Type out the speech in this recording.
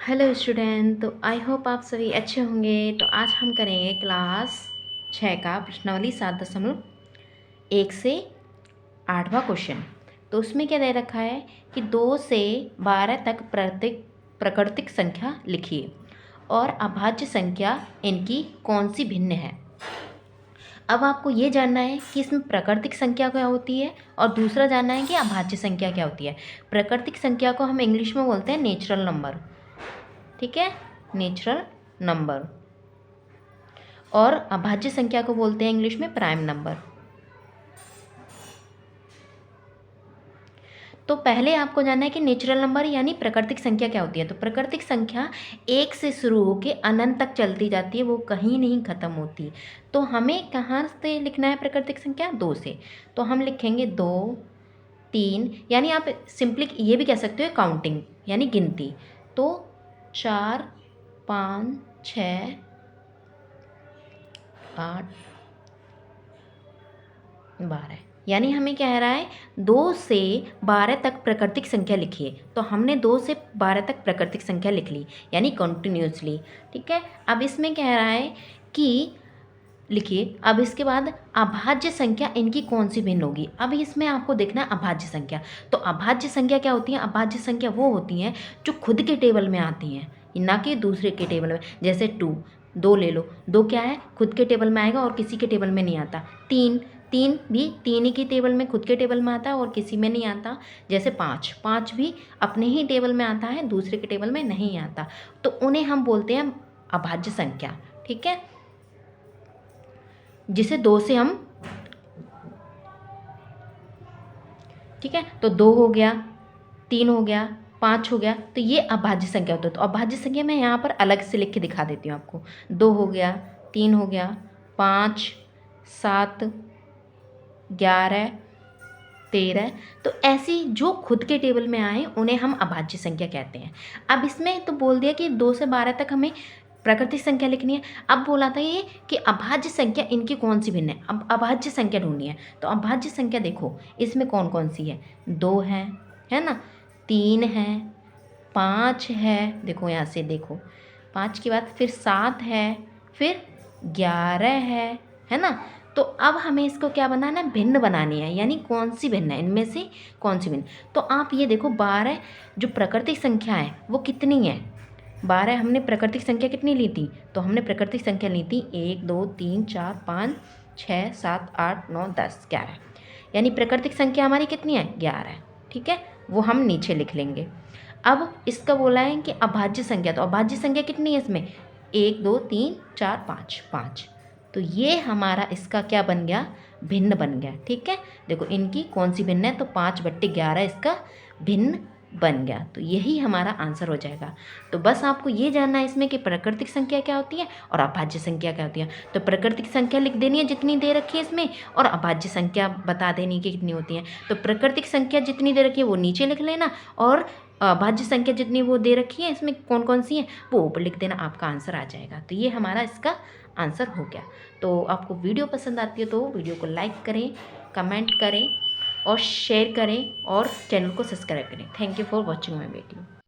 Hello student, तो I hope आप सभी अच्छे होंगे। तो आज हम करेंगे क्लास 6 का प्रश्नावली 7.1 से 8वां क्वेश्चन। तो उसमें क्या दे रखा है कि 2 से 12 तक प्रत्येक प्राकृतिक संख्या लिखिए और अभाज्य संख्या इनकी कौन सी भिन्न है। अब आपको ये जानना है कि इसमें प्राकृतिक संख्या क्या होती है और दूसरा जानना है कि अभाज्य संख्या क्या होती है। प्राकृतिक संख्या को हम इंग्लिश में बोलते हैं नेचुरल नंबर, ठीक है, नेचुरल नंबर। और अभाज्य संख्या को बोलते हैं इंग्लिश में प्राइम नंबर। तो पहले आपको जानना है कि नेचुरल नंबर यानी प्राकृतिक संख्या क्या होती है। तो प्राकृतिक संख्या 1 से शुरू होकर अनंत तक चलती जाती है, वो कहीं नहीं ख़त्म होती। तो हमें कहाँ से लिखना है प्राकृतिक संख्या? 2 से। तो हम लिखेंगे 2, 3, यानी आप सिंपली ये भी कह सकते हो काउंटिंग यानी गिनती। तो 4, 5, 6, 8, 12, यानी हमें कह रहा है 2 से 12 तक प्राकृतिक संख्या लिखिए। तो हमने 2 से 12 तक प्राकृतिक संख्या लिख ली यानी कंटिन्यूसली, ठीक है। अब इसमें कह रहा है कि लिखिए, अब इसके बाद अभाज्य संख्या इनकी कौन सी भिन्न होगी। अब इसमें आपको देखना है अभाज्य संख्या। तो अभाज्य संख्या क्या होती है? अभाज्य संख्या वो होती हैं जो खुद के टेबल में आती हैं, ना कि दूसरे के टेबल में। जैसे 2 ले लो, 2 क्या है? खुद के टेबल में आएगा और किसी के टेबल में नहीं आता। 3 भी 3 ही के टेबल में, खुद के टेबल में आता है और किसी में नहीं आता। जैसे 5 भी अपने ही टेबल में आता है, दूसरे के टेबल में नहीं आता। तो उन्हें हम बोलते हैं अभाज्य संख्या, ठीक है, जिसे 2 से हम, ठीक है। तो 2 हो गया, 3 हो गया, 5 हो गया, तो ये अभाज्य संख्या होता है। तो अभाज्य संख्या मैं यहाँ पर अलग से लिख के दिखा देती हूँ आपको। 2 हो गया, 3 हो गया, 5, 7, 11, 13। तो ऐसी जो खुद के टेबल में आए उन्हें हम अभाज्य संख्या कहते हैं। अब इसमें तो बोल दिया कि 2 से 12 तक हमें प्राकृतिक संख्या लिखनी है। अब बोला था ये कि अभाज्य संख्या इनकी कौन सी भिन्न है। अब अभाज्य संख्या ढूंढनी है। तो अभाज्य संख्या देखो इसमें कौन कौन सी है। 2 है ना, 3 है, 5 है, देखो यहाँ से देखो 5 के बाद फिर 7 है, फिर 11 है ना। तो अब हमें इसको क्या बनाना है? भिन्न बनानी है, यानी कौन सी भिन्न है, इनमें से कौन सी भिन्न। तो आप ये देखो 12 जो प्राकृतिक संख्या है वो कितनी है? 12 हमने प्राकृतिक संख्या कितनी ली थी? तो हमने प्राकृतिक संख्या ली थी 1, 2, 3, 4, 5, 6, 7, 8, 9, 10, 11, यानी प्राकृतिक संख्या हमारी कितनी है? 11, ठीक है। वो हम नीचे लिख लेंगे। अब इसका बोला है कि अभाज्य संख्या, तो अभाज्य संख्या कितनी है इसमें? 1, 2, 3, 4, 5, 5। तो ये हमारा इसका क्या बन गया? भिन्न बन गया, ठीक है। देखो इनकी कौन सी भिन्न है? तो 5/11 इसका भिन्न बन गया। तो यही हमारा आंसर हो जाएगा। तो बस आपको ये जानना है इसमें कि प्राकृतिक संख्या क्या होती है और अभाज्य संख्या क्या होती है। तो प्राकृतिक संख्या लिख देनी है जितनी दे रखी है इसमें, और अभाज्य संख्या बता देनी कि कितनी होती है। तो प्राकृतिक संख्या जितनी दे रखी है वो नीचे लिख लेना, और अभाज्य संख्या जितनी वो दे रखी है इसमें कौन कौन सी है वो ऊपर लिख देना, आपका आंसर आ जाएगा। तो ये हमारा इसका आंसर हो गया। तो आपको वीडियो पसंद आती है तो वीडियो को लाइक करें, कमेंट करें और शेयर करें और चैनल को सब्सक्राइब करें। Thank you for watching my video.